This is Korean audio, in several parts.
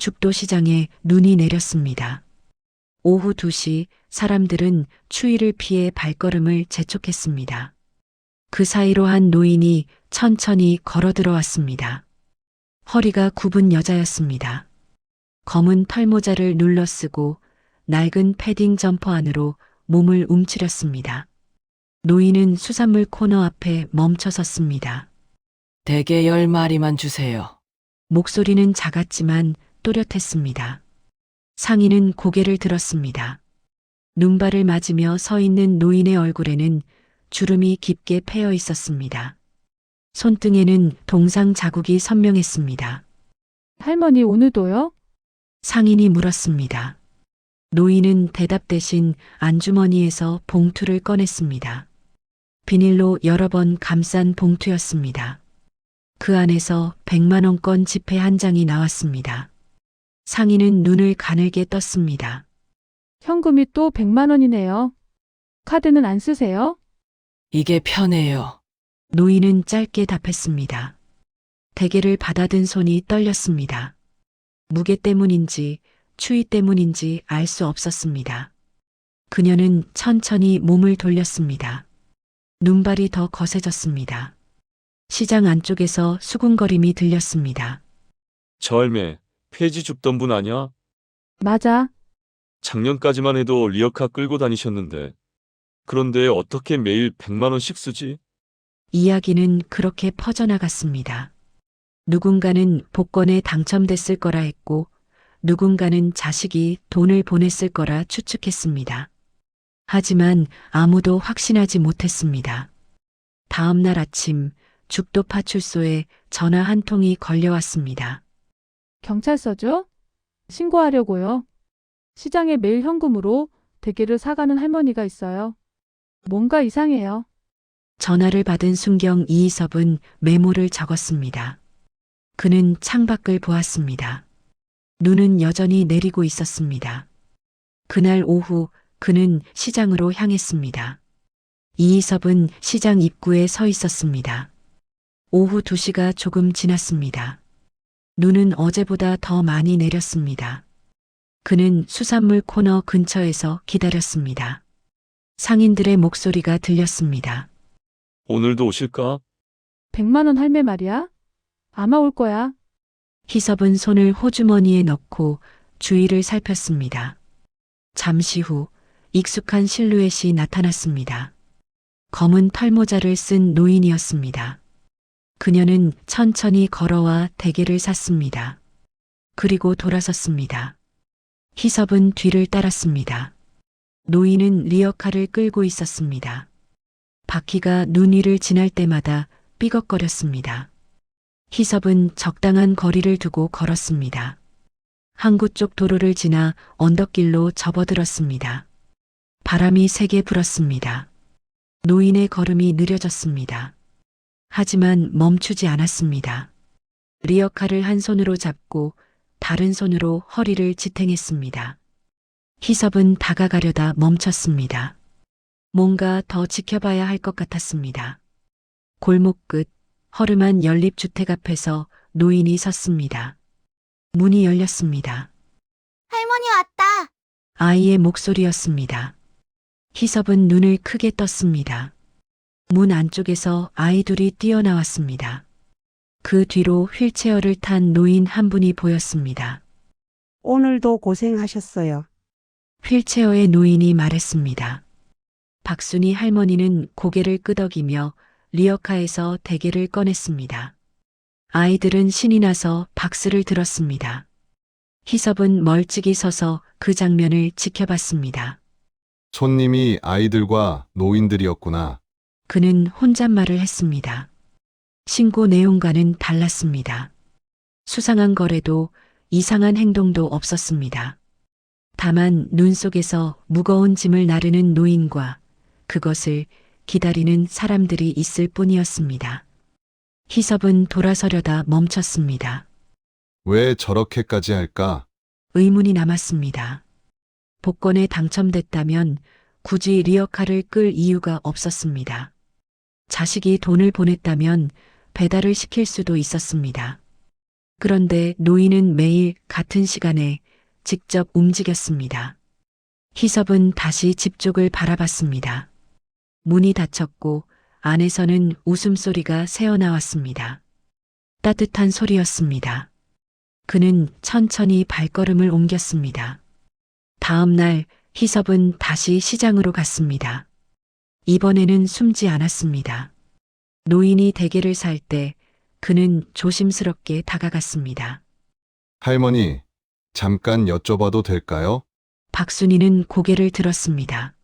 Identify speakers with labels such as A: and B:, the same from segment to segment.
A: 죽도시장에 눈이 내렸습니다. 오후 2시 사람들은 추위를 피해 발걸음을 재촉했습니다. 그 사이로 한 노인이 천천히 걸어 들어왔습니다. 허리가 굽은 여자였습니다. 검은 털모자를 눌러쓰고 낡은 패딩 점퍼 안으로 몸을 움츠렸습니다. 노인은 수산물 코너 앞에 멈춰 섰습니다.
B: 대게 10마리만 주세요.
A: 목소리는 작았지만 또렷했습니다. 상인은 고개를 들었습니다. 눈발을 맞으며 서 있는 노인의 얼굴에는 주름이 깊게 패여 있었습니다. 손등에는 동상 자국이 선명했습니다.
C: 할머니 오늘도요?
A: 상인이 물었습니다. 노인은 대답 대신 안주머니에서 봉투를 꺼냈습니다. 비닐로 여러 번 감싼 봉투였습니다. 그 안에서 100만 원권 지폐 한 장이 나왔습니다. 상인은 눈을 가늘게 떴습니다.
C: 현금이 또 100만 원이네요. 카드는 안 쓰세요?
B: 이게 편해요.
A: 노인은 짧게 답했습니다. 대게를 받아든 손이 떨렸습니다. 무게 때문인지 추위 때문인지 알 수 없었습니다. 그녀는 천천히 몸을 돌렸습니다. 눈발이 더 거세졌습니다. 시장 안쪽에서 수군거림이 들렸습니다.
D: 저 할매, 폐지 줍던 분 아냐?
C: 맞아.
D: 작년까지만 해도 리어카 끌고 다니셨는데. 그런데 어떻게 매일 100만 원씩 쓰지?
A: 이야기는 그렇게 퍼져나갔습니다. 누군가는 복권에 당첨됐을 거라 했고, 누군가는 자식이 돈을 보냈을 거라 추측했습니다. 하지만 아무도 확신하지 못했습니다. 다음 날 아침 죽도 파출소에 전화 한 통이 걸려왔습니다.
C: 경찰서죠? 신고하려고요. 시장에 매일 현금으로 대게를 사가는 할머니가 있어요. 뭔가 이상해요.
A: 전화를 받은 순경 이희섭은 메모를 적었습니다. 그는 창밖을 보았습니다. 눈은 여전히 내리고 있었습니다. 그날 오후 그는 시장으로 향했습니다. 이희섭은 시장 입구에 서 있었습니다. 오후 2시가 조금 지났습니다. 눈은 어제보다 더 많이 내렸습니다. 그는 수산물 코너 근처에서 기다렸습니다. 상인들의 목소리가 들렸습니다.
D: 오늘도 오실까?
C: 100만 원 할매 말이야? 아마 올 거야.
A: 희섭은 손을 호주머니에 넣고 주위를 살폈습니다. 잠시 후 익숙한 실루엣이 나타났습니다. 검은 털모자를 쓴 노인이었습니다. 그녀는 천천히 걸어와 대게를 샀습니다. 그리고 돌아섰습니다. 희섭은 뒤를 따랐습니다. 노인은 리어카를 끌고 있었습니다. 바퀴가 눈 위를 지날 때마다 삐걱거렸습니다. 희섭은 적당한 거리를 두고 걸었습니다. 항구 쪽 도로를 지나 언덕길로 접어들었습니다. 바람이 세게 불었습니다. 노인의 걸음이 느려졌습니다. 하지만 멈추지 않았습니다. 리어카를 한 손으로 잡고 다른 손으로 허리를 지탱했습니다. 희섭은 다가가려다 멈췄습니다. 뭔가 더 지켜봐야 할 것 같았습니다. 골목 끝 허름한 연립주택 앞에서 노인이 섰습니다. 문이 열렸습니다.
E: 할머니 왔다.
A: 아이의 목소리였습니다. 희섭은 눈을 크게 떴습니다. 문 안쪽에서 아이 둘이 뛰어나왔습니다. 그 뒤로 휠체어를 탄 노인 한 분이 보였습니다.
F: 오늘도 고생하셨어요.
A: 휠체어의 노인이 말했습니다. 박순희 할머니는 고개를 끄덕이며 리어카에서 대게를 꺼냈습니다. 아이들은 신이 나서 박수를 들었습니다. 희섭은 멀찍이 서서 그 장면을 지켜봤습니다.
G: 손님이 아이들과 노인들이었구나.
A: 그는 혼잣말을 했습니다. 신고 내용과는 달랐습니다. 수상한 거래도 이상한 행동도 없었습니다. 다만 눈 속에서 무거운 짐을 나르는 노인과 그것을 기다리는 사람들이 있을 뿐이었습니다. 희섭은 돌아서려다 멈췄습니다.
G: 왜 저렇게까지 할까?
A: 의문이 남았습니다. 복권에 당첨됐다면 굳이 리어카를 끌 이유가 없었습니다. 자식이 돈을 보냈다면 배달을 시킬 수도 있었습니다. 그런데 노인은 매일 같은 시간에 직접 움직였습니다. 희섭은 다시 집 쪽을 바라봤습니다. 문이 닫혔고 안에서는 웃음소리가 새어나왔습니다. 따뜻한 소리였습니다. 그는 천천히 발걸음을 옮겼습니다. 다음 날 희섭은 다시 시장으로 갔습니다. 이번에는 숨지 않았습니다. 노인이 대게를 살 때 그는 조심스럽게 다가갔습니다.
G: 할머니, 잠깐 여쭤봐도 될까요?
A: 박순이는 고개를 들었습니다.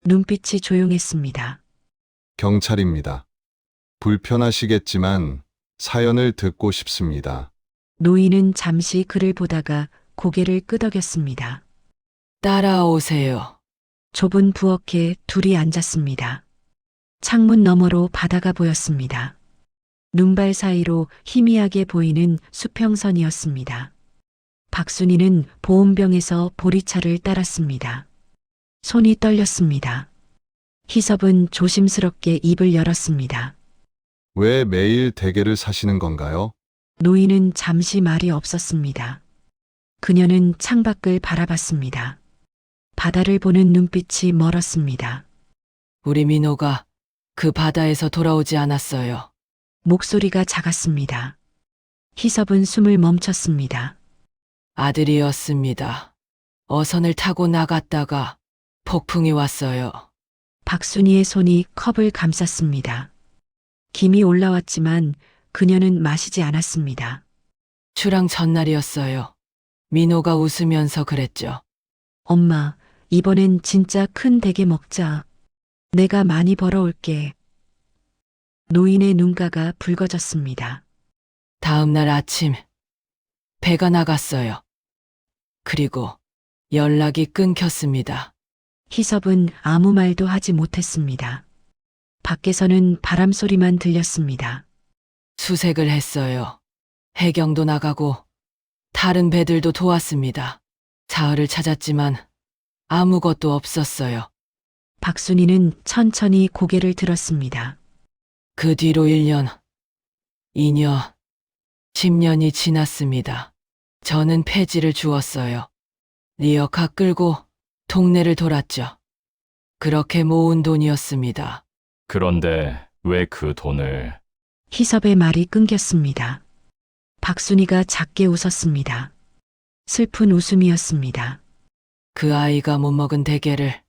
A: 눈빛이 조용했습니다.
G: 경찰입니다. 불편하시겠지만 사연을 듣고 싶습니다.
A: 노인은 잠시 그를 보다가 고개를 끄덕였습니다.
B: 따라오세요.
A: 좁은 부엌에 둘이 앉았습니다. 창문 너머로 바다가 보였습니다. 눈발 사이로 희미하게 보이는 수평선이었습니다. 박순이는 보온병에서 보리차를 따랐습니다. 손이 떨렸습니다. 희섭은 조심스럽게 입을 열었습니다.
G: 왜 매일 대게를 사시는 건가요?
A: 노인은 잠시 말이 없었습니다. 그녀는 창밖을 바라봤습니다. 바다를 보는 눈빛이 멀었습니다.
B: 우리 민호가 그 바다에서 돌아오지 않았어요.
A: 목소리가 작았습니다. 희섭은 숨을 멈췄습니다.
B: 아들이었습니다. 어선을 타고 나갔다가 폭풍이 왔어요.
A: 박순이의 손이 컵을 감쌌습니다. 김이 올라왔지만 그녀는 마시지 않았습니다.
B: 출항 전날이었어요. 민호가 웃으면서 그랬죠.
A: 엄마, 이번엔 진짜 큰 대게 먹자. 내가 많이 벌어올게. 노인의 눈가가 붉어졌습니다.
B: 다음 날 아침 배가 나갔어요. 그리고 연락이 끊겼습니다.
A: 희섭은 아무 말도 하지 못했습니다. 밖에서는 바람 소리만 들렸습니다.
B: 수색을 했어요. 해경도 나가고 다른 배들도 도왔습니다. 사흘을 찾았지만 아무것도 없었어요.
A: 박순이는 천천히 고개를 들었습니다.
B: 그 뒤로 1년, 2년, 10년이 지났습니다. 저는 폐지를 주었어요. 리어카 끌고 동네를 돌았죠. 그렇게 모은 돈이었습니다.
H: 그런데 왜 그 돈을
A: 희섭의 말이 끊겼습니다. 박순이가 작게 웃었습니다. 슬픈 웃음이었습니다.
B: 그 아이가 못 먹은 대게를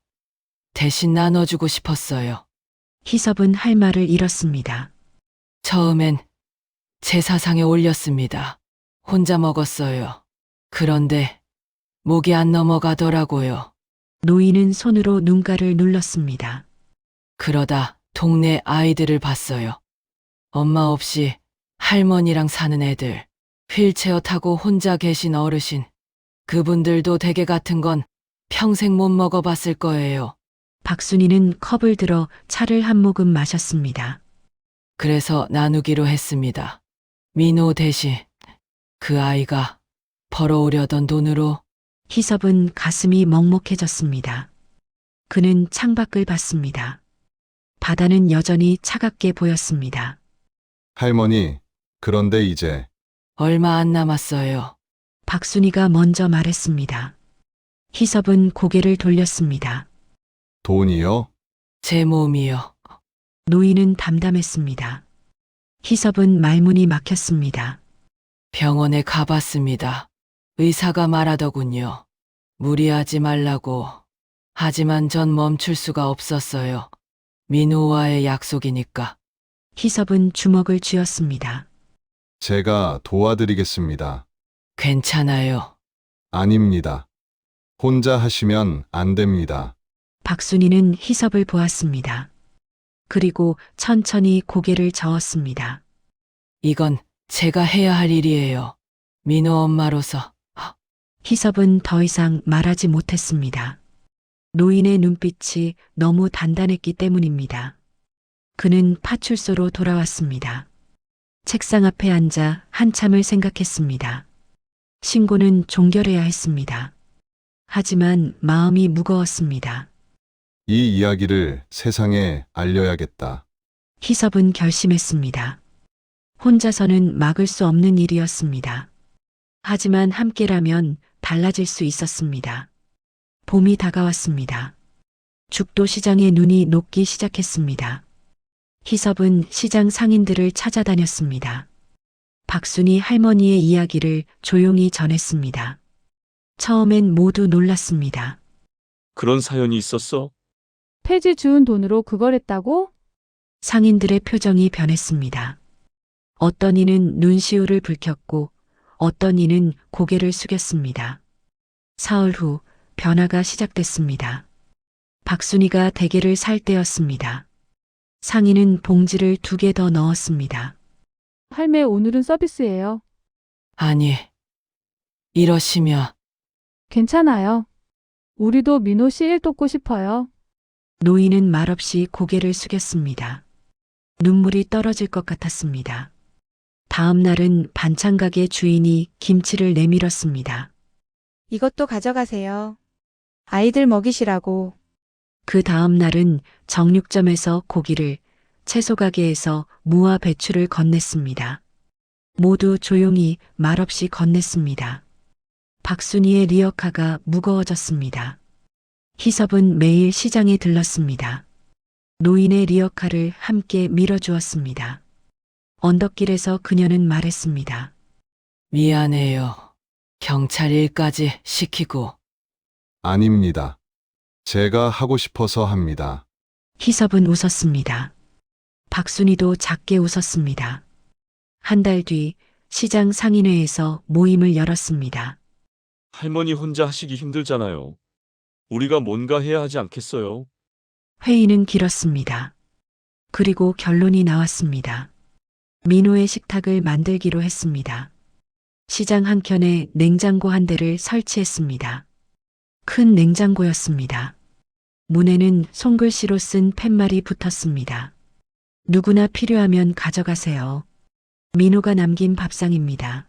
B: 대신 나눠주고 싶었어요.
A: 희섭은 할 말을 잃었습니다.
B: 처음엔 제사상에 올렸습니다. 혼자 먹었어요. 그런데 목이 안 넘어가더라고요.
A: 노인은 손으로 눈가를 눌렀습니다.
B: 그러다 동네 아이들을 봤어요. 엄마 없이 할머니랑 사는 애들, 휠체어 타고 혼자 계신 어르신. 그분들도 대게 같은 건 평생 못 먹어봤을 거예요.
A: 박순이는 컵을 들어 차를 한 모금 마셨습니다.
B: 그래서 나누기로 했습니다. 민호 대신 그 아이가 벌어오려던 돈으로.
A: 희섭은 가슴이 먹먹해졌습니다. 그는 창밖을 봤습니다. 바다는 여전히 차갑게 보였습니다.
G: 할머니, 그런데 이제
B: 얼마 안 남았어요.
A: 박순이가 먼저 말했습니다. 희섭은 고개를 돌렸습니다.
G: 돈이요?
B: 제 몸이요.
A: 노인은 담담했습니다. 희섭은 말문이 막혔습니다.
B: 병원에 가봤습니다. 의사가 말하더군요. 무리하지 말라고. 하지만 전 멈출 수가 없었어요. 민호와의 약속이니까.
A: 희섭은 주먹을 쥐었습니다.
G: 제가 도와드리겠습니다.
B: 괜찮아요.
G: 아닙니다. 혼자 하시면 안 됩니다.
A: 박순이는 희섭을 보았습니다. 그리고 천천히 고개를 저었습니다.
B: 이건 제가 해야 할 일이에요. 민호 엄마로서.
A: 희섭은 더 이상 말하지 못했습니다. 노인의 눈빛이 너무 단단했기 때문입니다. 그는 파출소로 돌아왔습니다. 책상 앞에 앉아 한참을 생각했습니다. 신고는 종결해야 했습니다. 하지만 마음이 무거웠습니다.
G: 이 이야기를 세상에 알려야겠다.
A: 희섭은 결심했습니다. 혼자서는 막을 수 없는 일이었습니다. 하지만 함께라면 달라질 수 있었습니다. 봄이 다가왔습니다. 죽도 시장의 눈이 녹기 시작했습니다. 희섭은 시장 상인들을 찾아다녔습니다. 박순이 할머니의 이야기를 조용히 전했습니다. 처음엔 모두 놀랐습니다.
D: 그런 사연이 있었어?
C: 폐지 주운 돈으로 그걸 했다고?
A: 상인들의 표정이 변했습니다. 어떤 이는 눈시울을 붉혔고 어떤 이는 고개를 숙였습니다. 사흘 후 변화가 시작됐습니다. 박순이가 대게를 살 때였습니다. 상인은 봉지를 2개 더 넣었습니다.
C: 할매 오늘은 서비스예요.
B: 아니, 이러시면
C: 괜찮아요. 우리도 민호 씨 일 돕고 싶어요.
A: 노인은 말없이 고개를 숙였습니다. 눈물이 떨어질 것 같았습니다. 다음 날은 반찬 가게 주인이 김치를 내밀었습니다.
I: 이것도 가져가세요. 아이들 먹이시라고.
A: 그 다음 날은 정육점에서 고기를, 채소 가게에서 무와 배추를 건넸습니다. 모두 조용히 말없이 건넸습니다. 박순이의 리어카가 무거워졌습니다. 희섭은 매일 시장에 들렀습니다. 노인의 리어카를 함께 밀어주었습니다. 언덕길에서 그녀는 말했습니다.
B: 미안해요. 경찰 일까지 시키고.
G: 아닙니다. 제가 하고 싶어서 합니다.
A: 희섭은 웃었습니다. 박순이도 작게 웃었습니다. 한 달 뒤 시장 상인회에서 모임을 열었습니다.
D: 할머니 혼자 하시기 힘들잖아요. 우리가 뭔가 해야 하지 않겠어요?
A: 회의는 길었습니다. 그리고 결론이 나왔습니다. 민호의 식탁을 만들기로 했습니다. 시장 한켠에 냉장고 한 대를 설치했습니다. 큰 냉장고였습니다. 문에는 손글씨로 쓴 팻말이 붙었습니다. 누구나 필요하면 가져가세요. 민호가 남긴 밥상입니다.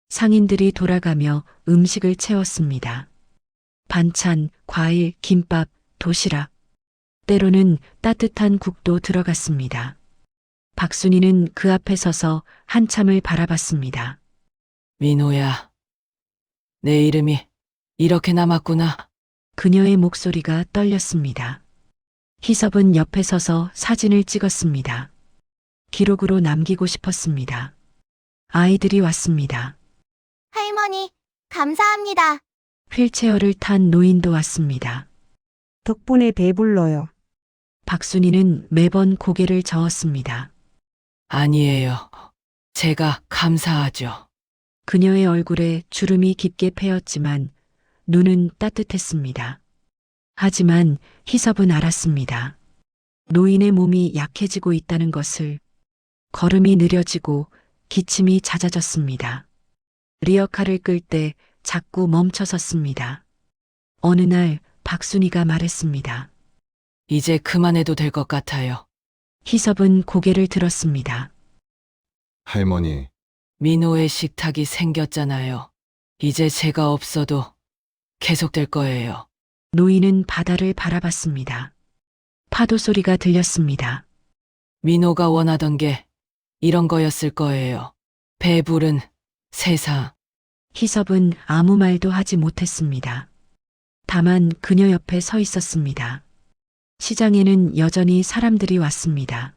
A: 상인들이 돌아가며 음식을 채웠습니다. 반찬, 과일, 김밥, 도시락. 때로는 따뜻한 국도 들어갔습니다. 박순이는 그 앞에 서서 한참을 바라봤습니다.
B: 민호야, 내 이름이 이렇게 남았구나.
A: 그녀의 목소리가 떨렸습니다. 희섭은 옆에 서서 사진을 찍었습니다. 기록으로 남기고 싶었습니다. 아이들이 왔습니다.
E: 할머니, 감사합니다.
A: 휠체어를 탄 노인도 왔습니다.
F: 덕분에 배불러요.
A: 박순이는 매번 고개를 저었습니다.
B: 아니에요. 제가 감사하죠.
A: 그녀의 얼굴에 주름이 깊게 패였지만 눈은 따뜻했습니다. 하지만 희섭은 알았습니다. 노인의 몸이 약해지고 있다는 것을. 걸음이 느려지고 기침이 잦아졌습니다. 리어카를 끌 때 자꾸 멈춰섰습니다. 어느 날 박순이가 말했습니다.
B: 이제 그만해도 될 것 같아요.
A: 희섭은 고개를 들었습니다.
G: 할머니,
B: 민호의 식탁이 생겼잖아요. 이제 제가 없어도 계속될 거예요.
A: 노인은 바다를 바라봤습니다. 파도 소리가 들렸습니다.
B: 민호가 원하던 게 이런 거였을 거예요. 배부른 세상.
A: 희섭은 아무 말도 하지 못했습니다. 다만 그녀 옆에 서 있었습니다. 시장에는 여전히 사람들이 왔습니다.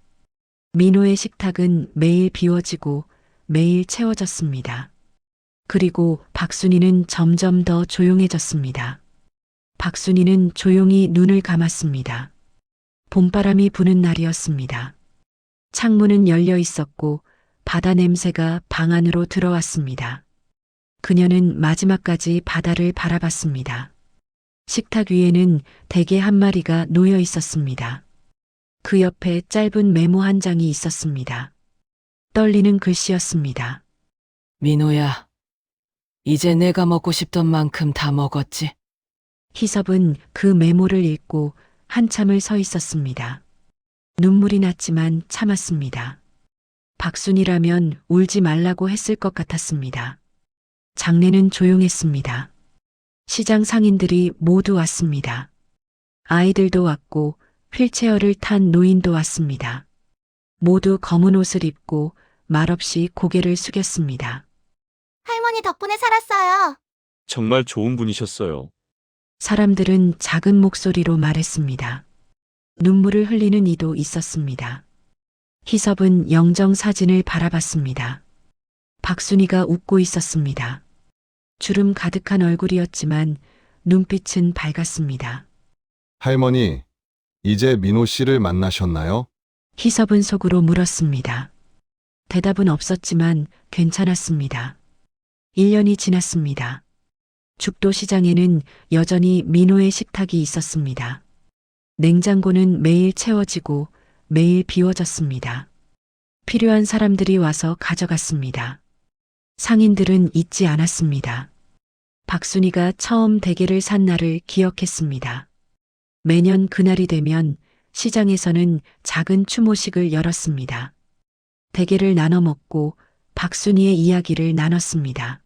A: 민호의 식탁은 매일 비워지고 매일 채워졌습니다. 그리고 박순이는 점점 더 조용해졌습니다. 박순이는 조용히 눈을 감았습니다. 봄바람이 부는 날이었습니다. 창문은 열려 있었고 바다 냄새가 방 안으로 들어왔습니다. 그녀는 마지막까지 바다를 바라봤습니다. 식탁 위에는 대게 한 마리가 놓여 있었습니다. 그 옆에 짧은 메모 한 장이 있었습니다. 떨리는 글씨였습니다.
B: 민호야, 이제 내가 먹고 싶던 만큼 다 먹었지?
A: 희섭은 그 메모를 읽고 한참을 서 있었습니다. 눈물이 났지만 참았습니다. 박순이라면 울지 말라고 했을 것 같았습니다. 장례는 조용했습니다. 시장 상인들이 모두 왔습니다. 아이들도 왔고 휠체어를 탄 노인도 왔습니다. 모두 검은 옷을 입고 말없이 고개를 숙였습니다.
E: 할머니 덕분에 살았어요.
D: 정말 좋은 분이셨어요.
A: 사람들은 작은 목소리로 말했습니다. 눈물을 흘리는 이도 있었습니다. 희섭은 영정 사진을 바라봤습니다. 박순이가 웃고 있었습니다. 주름 가득한 얼굴이었지만 눈빛은 밝았습니다.
G: 할머니, 이제 민호 씨를 만나셨나요?
A: 희섭은 속으로 물었습니다. 대답은 없었지만 괜찮았습니다. 1년이 지났습니다. 죽도시장에는 여전히 민호의 식탁이 있었습니다. 냉장고는 매일 채워지고 매일 비워졌습니다. 필요한 사람들이 와서 가져갔습니다. 상인들은 잊지 않았습니다. 박순이가 처음 대게를 산 날을 기억했습니다. 매년 그날이 되면 시장에서는 작은 추모식을 열었습니다. 대게를 나눠 먹고 박순이의 이야기를 나눴습니다.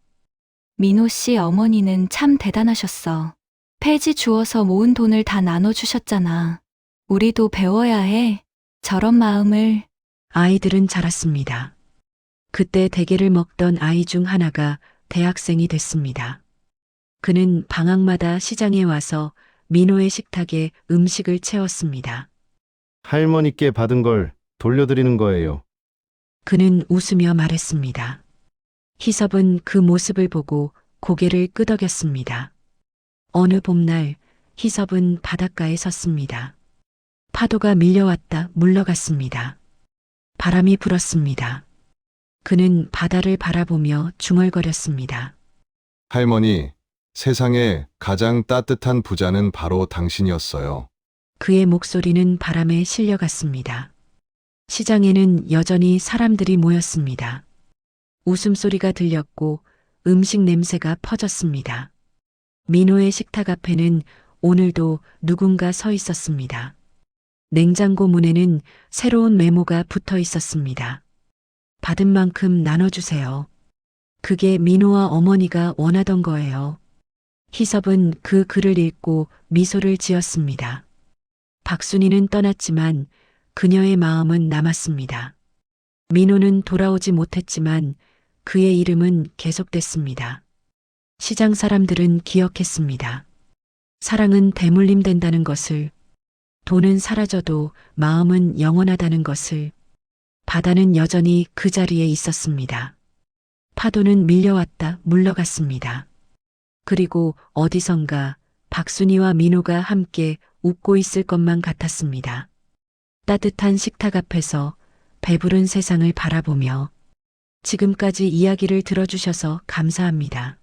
J: 민호 씨 어머니는 참 대단하셨어. 폐지 주워서 모은 돈을 다 나눠주셨잖아. 우리도 배워야 해. 저런 마음을.
A: 아이들은 자랐습니다. 그때 대게를 먹던 아이 중 하나가 대학생이 됐습니다. 그는 방학마다 시장에 와서 민호의 식탁에 음식을 채웠습니다.
K: 할머니께 받은 걸 돌려드리는 거예요.
A: 그는 웃으며 말했습니다. 희섭은 그 모습을 보고 고개를 끄덕였습니다. 어느 봄날 희섭은 바닷가에 섰습니다. 파도가 밀려왔다 물러갔습니다. 바람이 불었습니다. 그는 바다를 바라보며 중얼거렸습니다.
G: 할머니, 세상에 가장 따뜻한 부자는 바로 당신이었어요.
A: 그의 목소리는 바람에 실려갔습니다. 시장에는 여전히 사람들이 모였습니다. 웃음소리가 들렸고 음식 냄새가 퍼졌습니다. 민호의 식탁 앞에는 오늘도 누군가 서 있었습니다. 냉장고 문에는 새로운 메모가 붙어 있었습니다. 받은 만큼 나눠주세요. 그게 민호와 어머니가 원하던 거예요. 희섭은 그 글을 읽고 미소를 지었습니다. 박순이는 떠났지만 그녀의 마음은 남았습니다. 민호는 돌아오지 못했지만 그의 이름은 계속됐습니다. 시장 사람들은 기억했습니다. 사랑은 대물림된다는 것을, 돈은 사라져도 마음은 영원하다는 것을, 바다는 여전히 그 자리에 있었습니다. 파도는 밀려왔다 물러갔습니다. 그리고 어디선가 박순이와 민호가 함께 웃고 있을 것만 같았습니다. 따뜻한 식탁 앞에서 배부른 세상을 바라보며 지금까지 이야기를 들어주셔서 감사합니다.